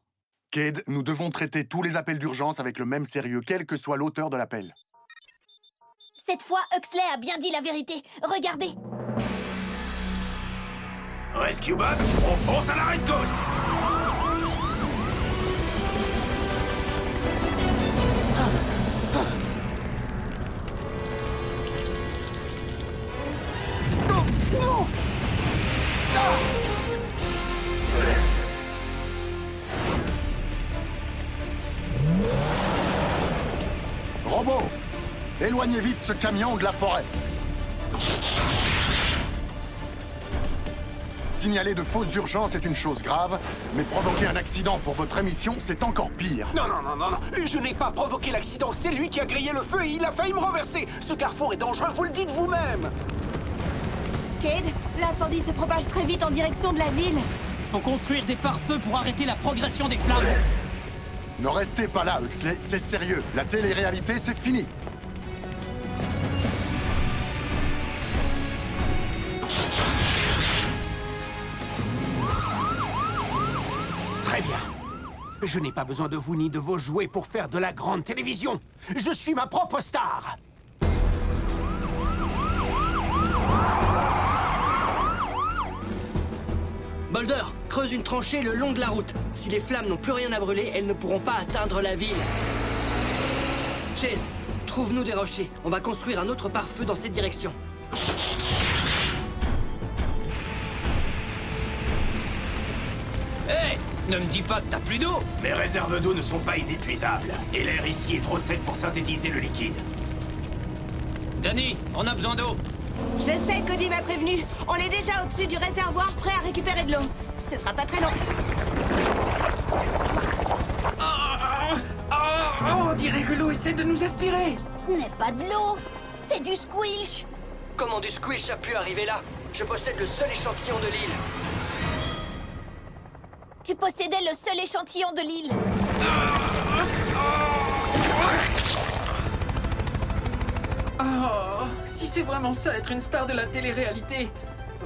Cade, nous devons traiter tous les appels d'urgence avec le même sérieux, quel que soit l'auteur de l'appel. Cette fois, Huxley a bien dit la vérité. Regardez. Rescue Bots, on fonce à la rescousse! Non! Robot, éloignez vite ce camion de la forêt. Signaler de fausses urgences est une chose grave, mais provoquer un accident pour votre émission, c'est encore pire. Non, non, non, non, non. Je n'ai pas provoqué l'accident. C'est lui qui a grillé le feu et il a failli me renverser. Ce carrefour est dangereux, vous le dites vous-même. Cade, l'incendie se propage très vite en direction de la ville. Faut construire des pare-feux pour arrêter la progression des flammes. Ne restez pas là, Huxley, c'est sérieux. La télé-réalité, c'est fini. Très bien. Je n'ai pas besoin de vous ni de vos jouets pour faire de la grande télévision. Je suis ma propre star. Boulder, creuse une tranchée le long de la route. Si les flammes n'ont plus rien à brûler, elles ne pourront pas atteindre la ville. Chase, trouve-nous des rochers. On va construire un autre pare-feu dans cette direction. Hé, ne me dis pas que t'as plus d'eau! Mes réserves d'eau ne sont pas inépuisables. Et l'air ici est trop sec pour synthétiser le liquide. Danny, on a besoin d'eau. Je sais, Cody m'a prévenu. On est déjà au-dessus du réservoir, prêt à récupérer de l'eau. Ce sera pas très long. On dirait que l'eau essaie de nous aspirer. Ce n'est pas de l'eau, c'est du squilch. Comment du squish a pu arriver là? Je possède le seul échantillon de l'île. Tu possédais le seul échantillon de l'île. Oh, si c'est vraiment ça, être une star de la télé-réalité,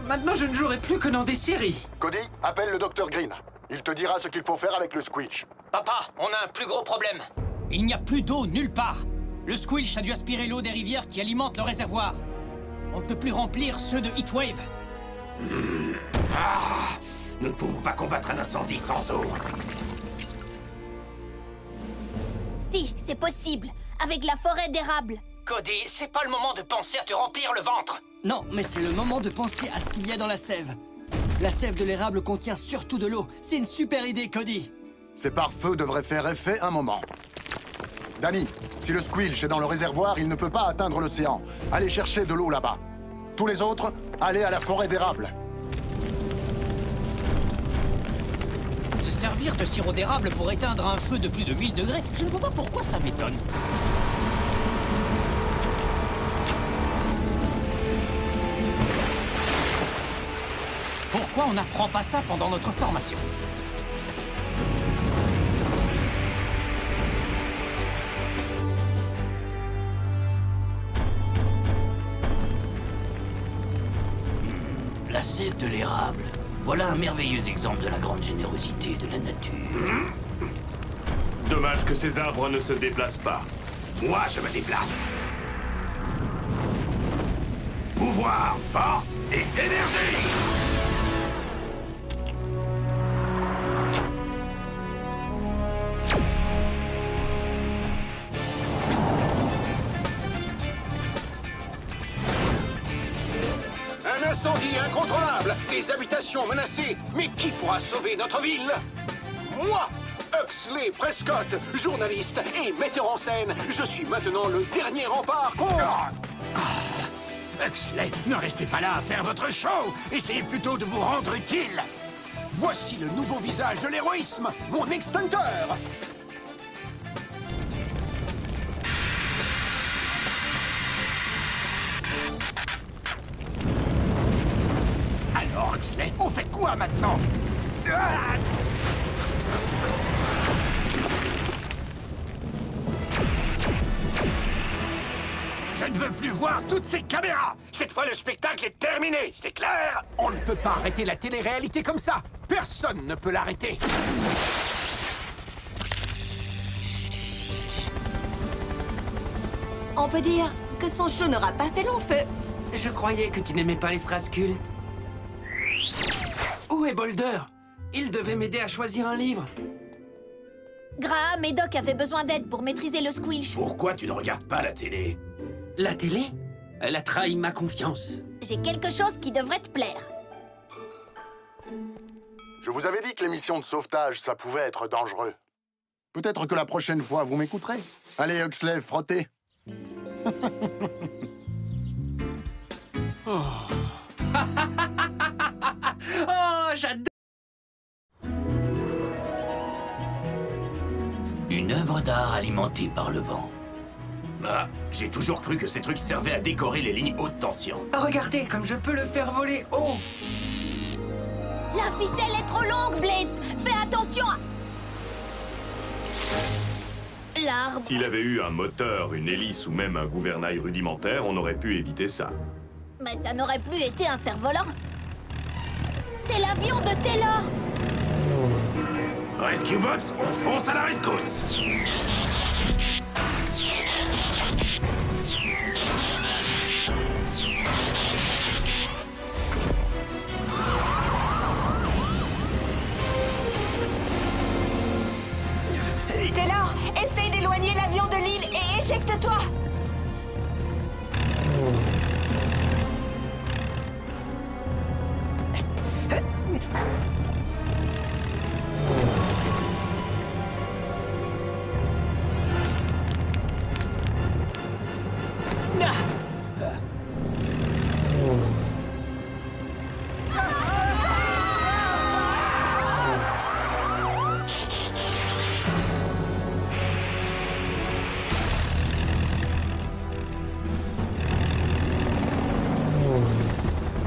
maintenant je ne jouerai plus que dans des séries. Cody, appelle le Dr Green. Il te dira ce qu'il faut faire avec le squelch. Papa, on a un plus gros problème. Il n'y a plus d'eau nulle part. Le squelch a dû aspirer l'eau des rivières qui alimentent le réservoir. On ne peut plus remplir ceux de Heatwave. Nous ne pouvons pas combattre un incendie sans eau. Si, c'est possible, avec la forêt d'érable. Cody, c'est pas le moment de penser à te remplir le ventre. Non, mais c'est le moment de penser à ce qu'il y a dans la sève. La sève de l'érable contient surtout de l'eau. C'est une super idée, Cody. Ces pare-feux devraient faire effet un moment. Danny, si le squelch est dans le réservoir, il ne peut pas atteindre l'océan. Allez chercher de l'eau là-bas. Tous les autres, allez à la forêt d'érable. servir de sirop d'érable pour éteindre un feu de plus de 1000 degrés, je ne vois pas pourquoi ça m'étonne. Pourquoi on n'apprend pas ça pendant notre formation? La sève de l'érable. Voilà un merveilleux exemple de la grande générosité de la nature. Dommage que ces arbres ne se déplacent pas. Moi, je me déplace. Pouvoir, force et énergie. Un incendie incontrôlable, des habitations menacées. Mais qui pourra sauver notre ville? Moi, Huxley Prescott, journaliste et metteur en scène. Je suis maintenant le dernier rempart contre... Huxley, ne restez pas là à faire votre show. Essayez plutôt de vous rendre utile. Voici le nouveau visage de l'héroïsme, mon extincteur. Alors, Huxley, on fait quoi maintenant? Je ne veux plus voir toutes ces caméras. Cette fois, le spectacle est terminé, c'est clair? On ne peut pas arrêter la télé-réalité comme ça. Personne ne peut l'arrêter. On peut dire que son show n'aura pas fait long feu. Je croyais que tu n'aimais pas les phrases cultes. Où est Boulder? Il devait m'aider à choisir un livre. Graham et Doc avaient besoin d'aide pour maîtriser le squilch. Pourquoi tu ne regardes pas la télé? La télé? Elle a trahi ma confiance. J'ai quelque chose qui devrait te plaire. Je vous avais dit que les missions de sauvetage, ça pouvait être dangereux. Peut-être que la prochaine fois, vous m'écouterez. Allez, Huxley, frottez. Oh, j'adore. Une œuvre d'art alimentée par le vent. Bah, j'ai toujours cru que ces trucs servaient à décorer les lignes haute tension. Regardez comme je peux le faire voler haut. La ficelle est trop longue, Blades. Fais attention à... L'arbre... S'il avait eu un moteur, une hélice ou même un gouvernail rudimentaire, on aurait pu éviter ça. Mais ça n'aurait plus été un cerf-volant. C'est l'avion de Taylor. Rescue Bots, on fonce à la rescousse. Taylor, essaye d'éloigner l'avion de l'île et éjecte-toi.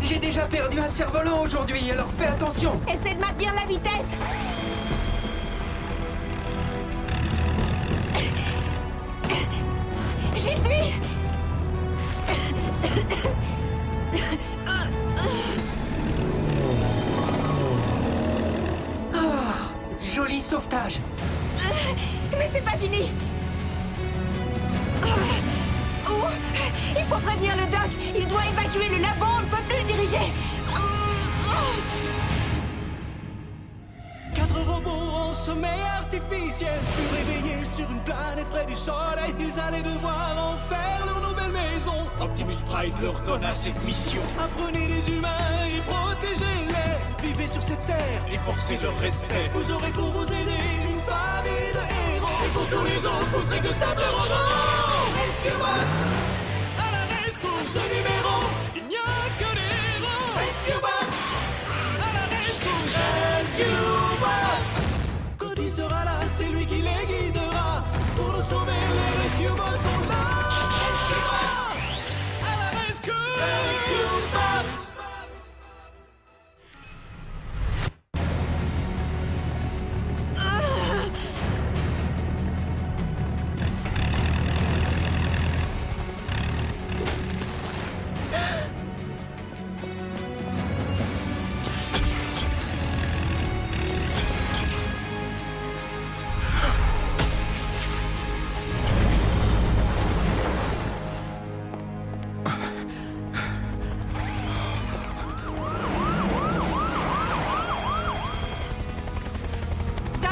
J'ai déjà perdu un cerf-volant aujourd'hui, alors fais attention. Essaie de maintenir la vitesse. J'y suis. Oh, joli sauvetage. Mais c'est pas fini. Il faut prévenir le doc. Il doit évacuer le labo. On ne peut plus le diriger. 4 robots en sommeil artificiel furent réveillés sur une planète près du soleil. Ils allaient devoir en faire leur nouvelle maison. Optimus Prime leur donna cette mission. Apprenez les humains et protégez-les. Vivez sur cette terre et forcez leur respect. Vous aurez pour vous aider une famille de héros. Et pour tous les autres, vous ne serez que simples robots. Rescue Bots, à la rescousse. Ce numéro, il n'y a que des héros. Rescue Bots, à la rescousse. Rescue Bots.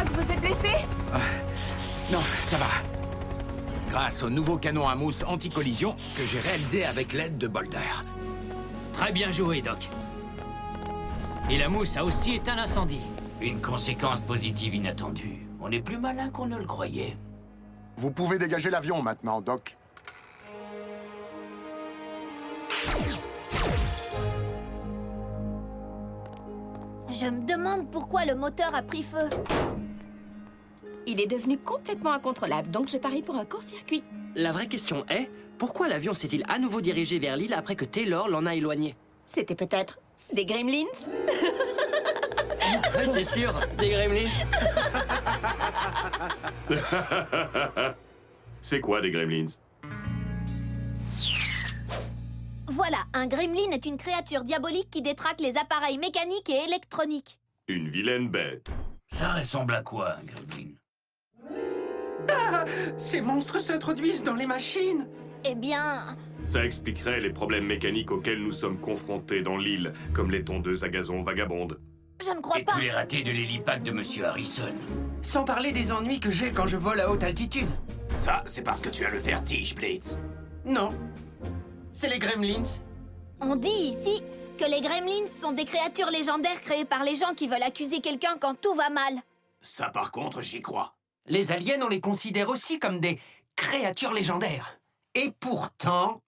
Doc, vous êtes blessé? Non, ça va. Grâce au nouveau canon à mousse anti-collision que j'ai réalisé avec l'aide de Boulder. Très bien joué, Doc. Et la mousse a aussi éteint l'incendie. Une conséquence positive inattendue. On est plus malin qu'on ne le croyait. Vous pouvez dégager l'avion maintenant, Doc. Je me demande pourquoi le moteur a pris feu. Il est devenu complètement incontrôlable, donc je parie pour un court-circuit. La vraie question est, pourquoi l'avion s'est-il à nouveau dirigé vers l'île après que Taylor l'en a éloigné? C'était peut-être des gremlins? C'est sûr, des gremlins. C'est quoi des gremlins? Voilà, un gremlin est une créature diabolique qui détraque les appareils mécaniques et électroniques. Une vilaine bête. Ça ressemble à quoi, un gremlin? Ah, ces monstres s'introduisent dans les machines. Eh bien... Ça expliquerait les problèmes mécaniques auxquels nous sommes confrontés dans l'île, comme les tondeuses à gazon vagabondes. Je ne crois Et pas. tous les ratés de l'hélipad de Monsieur Harrison. Sans parler des ennuis que j'ai quand je vole à haute altitude. Ça, c'est parce que tu as le vertige, Blades. Non. C'est les gremlins. On dit ici que les gremlins sont des créatures légendaires créées par les gens qui veulent accuser quelqu'un quand tout va mal. Ça, par contre, j'y crois. Les aliens, on les considère aussi comme des créatures légendaires. Et pourtant...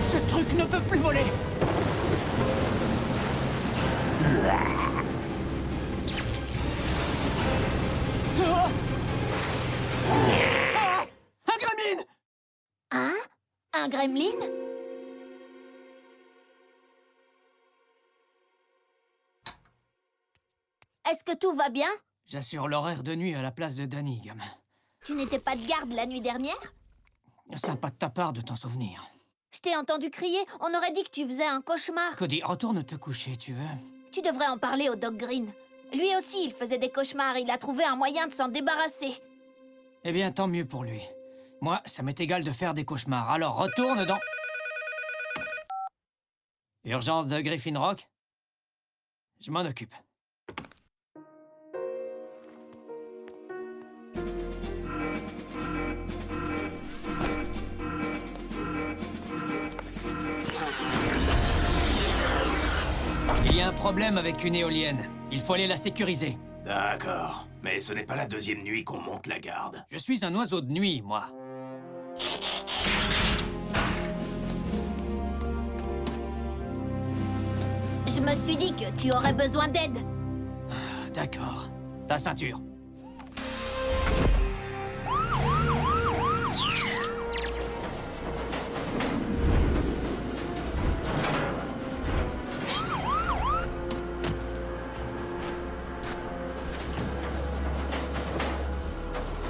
Ce truc ne peut plus voler. Un gremlin! Hein? Un gremlin? Est-ce que tout va bien? J'assure l'horaire de nuit à la place de Danny, gamin. Tu n'étais pas de garde la nuit dernière? Sympa de ta part de t'en souvenir. Je t'ai entendu crier, on aurait dit que tu faisais un cauchemar. Cody, retourne te coucher, tu veux? Tu devrais en parler au Doc Green. Lui aussi, il faisait des cauchemars, il a trouvé un moyen de s'en débarrasser. Eh bien, tant mieux pour lui. Moi, ça m'est égal de faire des cauchemars, alors retourne dans... Urgence de Griffin Rock? Je m'en occupe. Il y a un problème avec une éolienne. Il faut aller la sécuriser. D'accord. Mais ce n'est pas la deuxième nuit qu'on monte la garde. Je suis un oiseau de nuit, moi. Je me suis dit que tu aurais besoin d'aide. D'accord. Ta ceinture.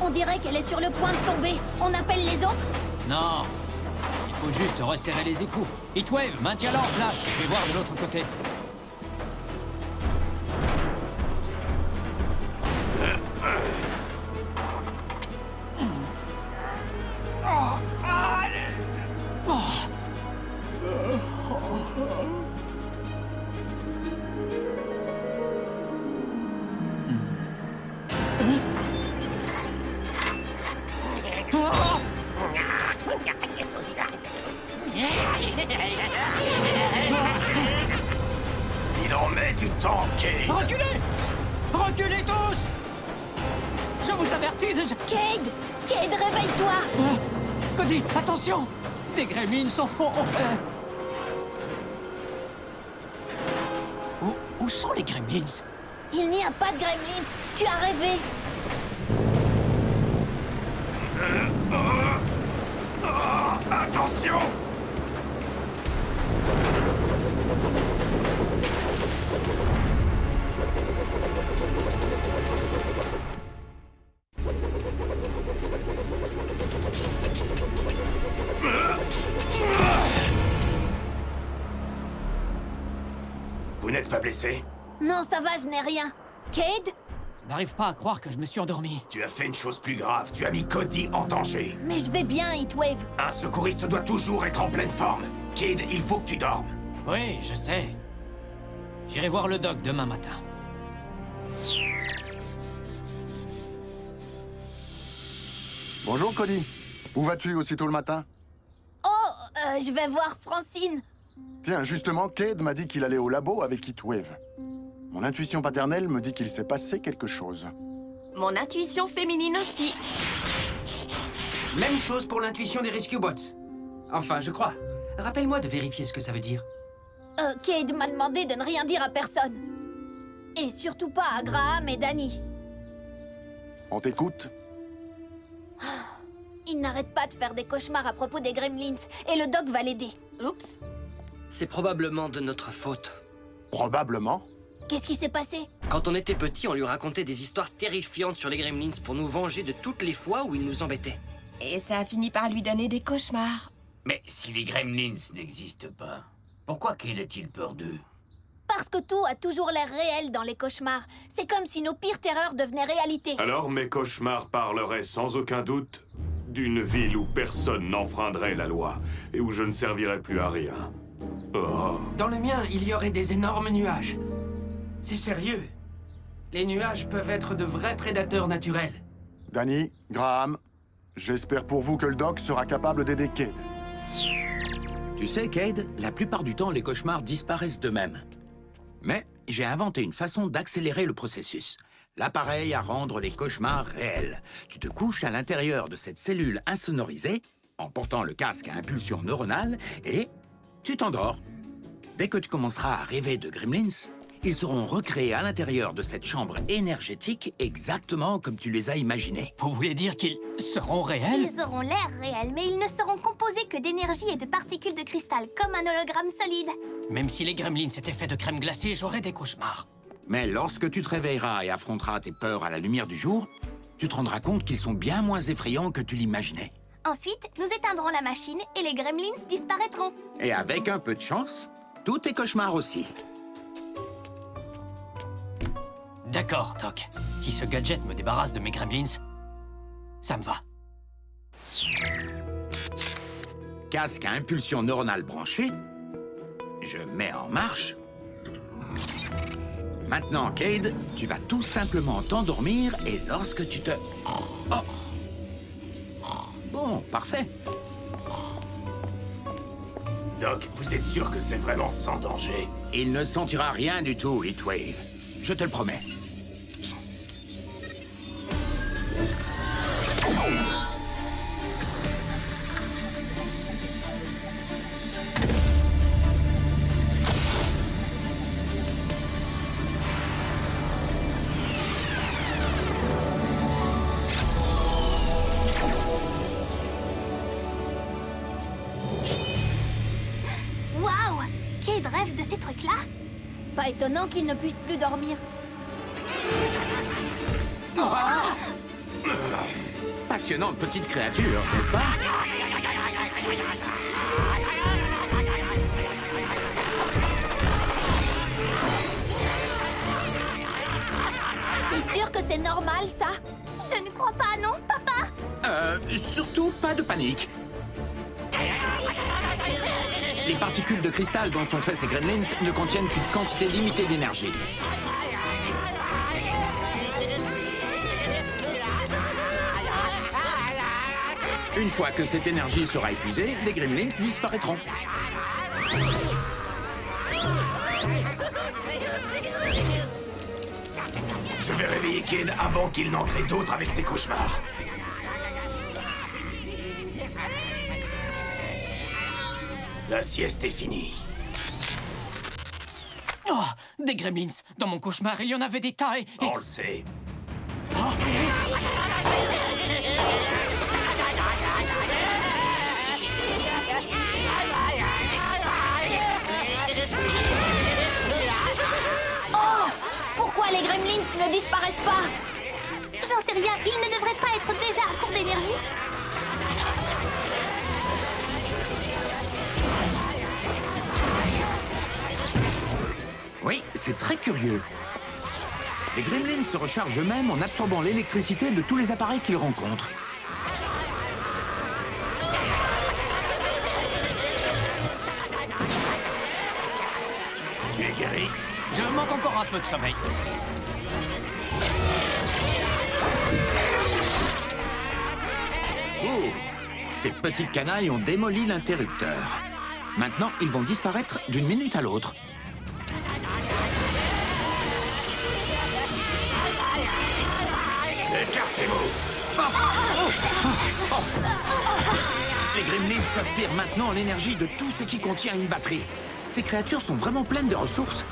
On dirait qu'elle est sur le point de tomber. On appelle les autres? Non. Il faut juste resserrer les écous. Heatwave, maintiens-la en place. Je vais voir de l'autre côté. Il en met du temps, Cade. Reculez! Reculez tous! Je vous avertis déjà... Cade! Cade, réveille-toi! Cody, attention! Des gremlins sont... Où sont les gremlins? Il n'y a pas de gremlins! Tu as rêvé! Attention! Vous n'êtes pas blessé? Non, ça va, je n'ai rien. Cade? Je n'arrive pas à croire que je me suis endormi. Tu as fait une chose plus grave. Tu as mis Cody en danger. Mais je vais bien, Heatwave. Un secouriste doit toujours être en pleine forme. Kid, il faut que tu dormes. Oui, je sais. J'irai voir le doc demain matin. Bonjour, Cody. Où vas-tu aussitôt le matin? Oh, je vais voir Francine. Tiens, justement, Cade m'a dit qu'il allait au labo avec Heatwave. Mon intuition paternelle me dit qu'il s'est passé quelque chose. Mon intuition féminine aussi. Même chose pour l'intuition des Rescue Bots. Enfin, je crois. Rappelle-moi de vérifier ce que ça veut dire. Cade m'a demandé de ne rien dire à personne. Et surtout pas à Graham et Danny. On t'écoute? Il n'arrête pas de faire des cauchemars à propos des Gremlins, et le doc va l'aider. Oups. C'est probablement de notre faute. Probablement? Qu'est-ce qui s'est passé? Quand on était petit, on lui racontait des histoires terrifiantes sur les Gremlins pour nous venger de toutes les fois où ils nous embêtaient. Et ça a fini par lui donner des cauchemars. Mais si les Gremlins n'existent pas, pourquoi Kid a-t-il peur d'eux? Parce que tout a toujours l'air réel dans les cauchemars. C'est comme si nos pires terreurs devenaient réalité. Alors mes cauchemars parleraient sans aucun doute d'une ville où personne n'enfreindrait la loi et où je ne servirais plus à rien. Oh. Dans le mien, il y aurait des énormes nuages. C'est sérieux. Les nuages peuvent être de vrais prédateurs naturels. Danny, Graham, j'espère pour vous que le doc sera capable d'aider Cade. Tu sais, Cade, la plupart du temps, les cauchemars disparaissent d'eux-mêmes. Mais j'ai inventé une façon d'accélérer le processus. L'appareil à rendre les cauchemars réels. Tu te couches à l'intérieur de cette cellule insonorisée, en portant le casque à impulsion neuronale, et tu t'endors. Dès que tu commenceras à rêver de Gremlins, ils seront recréés à l'intérieur de cette chambre énergétique exactement comme tu les as imaginés. Vous voulez dire qu'ils seront réels? Ils auront l'air réels, mais ils ne seront composés que d'énergie et de particules de cristal, comme un hologramme solide. Même si les Gremlins étaient faits de crème glacée, j'aurais des cauchemars. Mais lorsque tu te réveilleras et affronteras tes peurs à la lumière du jour, tu te rendras compte qu'ils sont bien moins effrayants que tu l'imaginais. Ensuite, nous éteindrons la machine et les Gremlins disparaîtront. Et avec un peu de chance, tous tes cauchemars aussi. D'accord, Doc. Si ce gadget me débarrasse de mes Gremlins, ça me va. Casque à impulsion neuronale branchée. Je mets en marche. Maintenant, Cade, tu vas tout simplement t'endormir et lorsque tu te... Oh. Bon, parfait. Doc, vous êtes sûr que c'est vraiment sans danger? Il ne sentira rien du tout, Heatwave. Je te le promets. Waouh! Cade rêve de ces trucs-là? Pas étonnant qu'il ne puisse plus dormir. Passionnante petite créature, n'est-ce pas? T'es sûr que c'est normal, ça? Je ne crois pas, non, papa? Surtout pas de panique. Les particules de cristal dont sont faits ces Gremlins ne contiennent qu'une quantité limitée d'énergie. Une fois que cette énergie sera épuisée, les Gremlins disparaîtront. Je vais réveiller Cade avant qu'il n'en crée d'autres avec ses cauchemars. La sieste est finie. Oh, des Gremlins! Dans mon cauchemar, il y en avait des tas et... On le sait. Oh! Pourquoi les Gremlins ne disparaissent pas? J'en sais rien, ils ne devraient pas être déjà à court d'énergie. Oui, c'est très curieux. Les Gremlins se rechargent eux-mêmes en absorbant l'électricité de tous les appareils qu'ils rencontrent. guéri. Je manque encore un peu de sommeil. Oh! Ces petites canailles ont démoli l'interrupteur. Maintenant, ils vont disparaître d'une minute à l'autre. Écartez-vous! Les gremlins s'aspirent maintenant l'énergie de tout ce qui contient une batterie. Ces créatures sont vraiment pleines de ressources.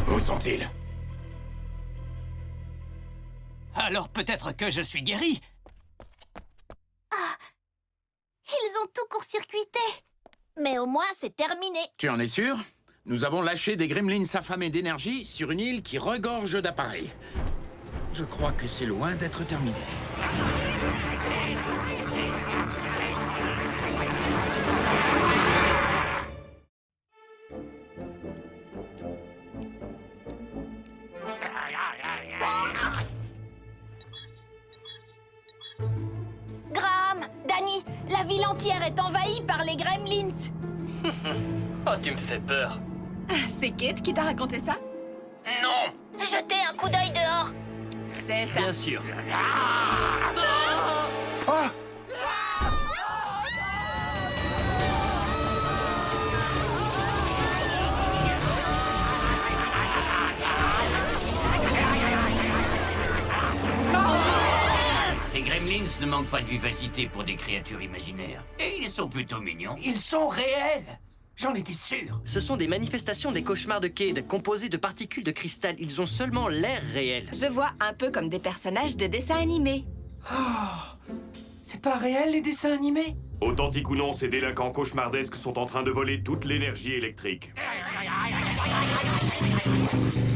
Où sont-ils? Alors peut-être que je suis guéri? Ils ont tout court-circuité. Mais au moins, c'est terminé. Tu en es sûr? Nous avons lâché des gremlins affamés d'énergie sur une île qui regorge d'appareils. Je crois que c'est loin d'être terminé. Graham, Danny, la ville entière est envahie par les gremlins. Oh, tu me fais peur. C'est Kate qui t'a raconté ça? Non! Jetez un coup d'œil dehors. C'est ça. Bien sûr. Ces gremlins ne manquent pas de vivacité pour des créatures imaginaires. Et ils sont plutôt mignons. Ils sont réels. J'en étais sûr. Ce sont des manifestations des cauchemars de Cade, composés de particules de cristal. Ils ont seulement l'air réel. Je vois un peu comme des personnages de dessins animés. Oh, c'est pas réel, les dessins animés? Authentique ou non, ces délinquants cauchemardesques sont en train de voler toute l'énergie électrique.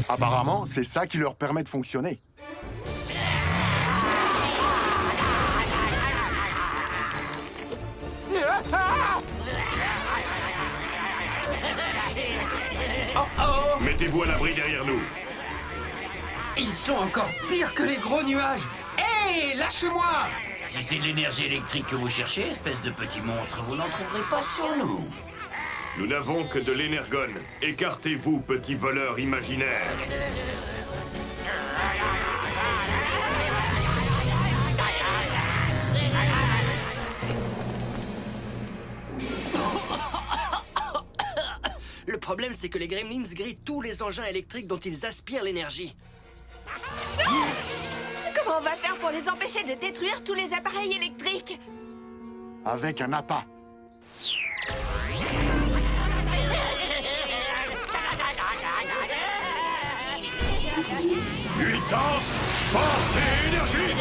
Apparemment, c'est ça qui leur permet de fonctionner. Mettez-vous à l'abri derrière nous. Ils sont encore pires que les gros nuages. Hé, lâchez-moi! Si c'est de l'énergie électrique que vous cherchez, espèce de petit monstre, vous n'en trouverez pas sur nous. Nous n'avons que de l'énergone. Écartez-vous, petits voleurs imaginaires. Le problème, c'est que les gremlins grillent tous les engins électriques dont ils aspirent l'énergie. Comment on va faire pour les empêcher de détruire tous les appareils électriques? Avec un appât. Puissance, force et énergie!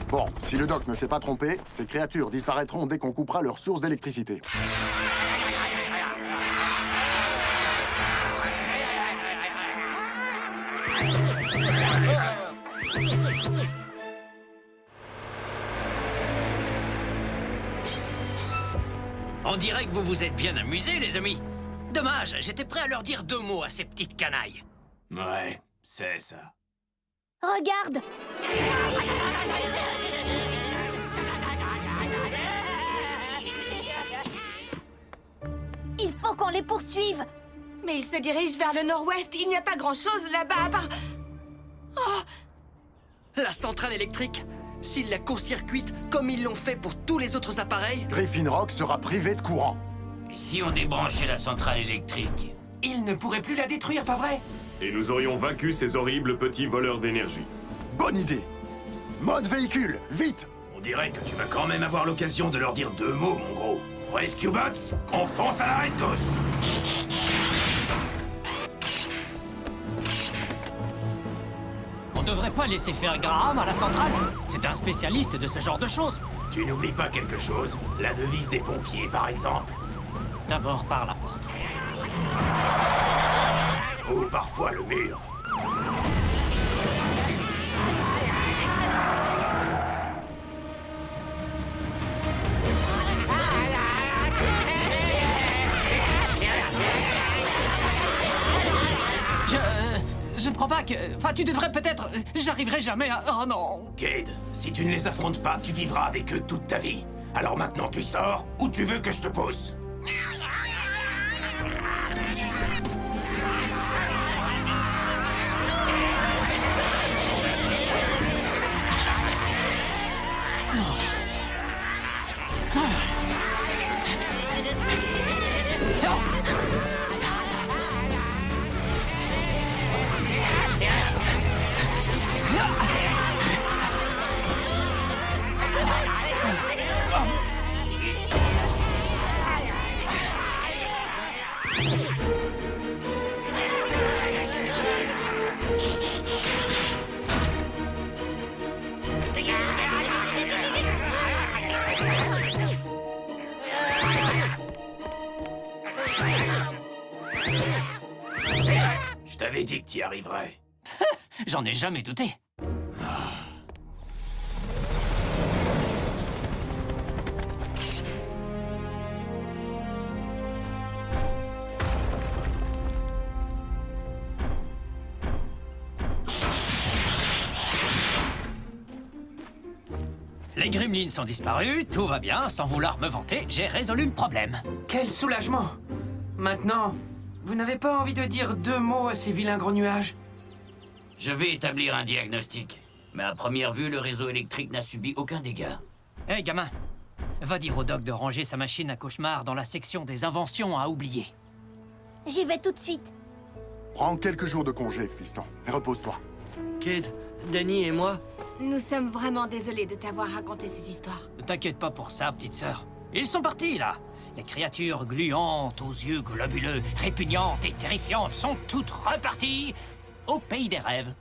Bon, si le doc ne s'est pas trompé, ces créatures disparaîtront dès qu'on coupera leur source d'électricité. On dirait que vous vous êtes bien amusés, les amis. Dommage, j'étais prêt à leur dire 2 mots à ces petites canailles. Ouais, c'est ça. Regarde! Il faut qu'on les poursuive! Mais ils se dirigent vers le nord-ouest. Il n'y a pas grand-chose là-bas à part... Oh! La centrale électrique! S'ils la court-circuitent comme ils l'ont fait pour tous les autres appareils... Griffin Rock sera privé de courant. Et si on débranchait la centrale électrique? Ils ne pourraient plus la détruire, pas vrai? Et nous aurions vaincu ces horribles petits voleurs d'énergie. Bonne idée! Mode véhicule, vite! On dirait que tu vas quand même avoir l'occasion de leur dire 2 mots, mon gros. Rescue Bots, on fonce à la rescousse! On devrait pas laisser faire Graham à la centrale. C'est un spécialiste de ce genre de choses. Tu n'oublies pas quelque chose? La devise des pompiers, par exemple. D'abord par la porte. Ou parfois le mur. Je ne crois pas que... Enfin, tu devrais peut-être... J'arriverai jamais à... Oh non! Cade, si tu ne les affrontes pas, tu vivras avec eux toute ta vie. Alors maintenant, tu sors ou tu veux que je te pousse? Je t'avais dit que t'y arriverais. J'en ai jamais douté. Les gremlins sont disparus, tout va bien, sans vouloir me vanter, j'ai résolu le problème. Quel soulagement! Maintenant, vous n'avez pas envie de dire 2 mots à ces vilains gros nuages? Je vais établir un diagnostic. Mais à première vue, le réseau électrique n'a subi aucun dégât. Hé, gamin, va dire au doc de ranger sa machine à cauchemar dans la section des inventions à oublier. J'y vais tout de suite. Prends quelques jours de congé, fiston, et repose-toi. Cade, Danny et moi... Nous sommes vraiment désolés de t'avoir raconté ces histoires. Ne t'inquiète pas pour ça, petite sœur. Ils sont partis, là. Les créatures gluantes, aux yeux globuleux, répugnantes et terrifiantes sont toutes reparties au pays des rêves.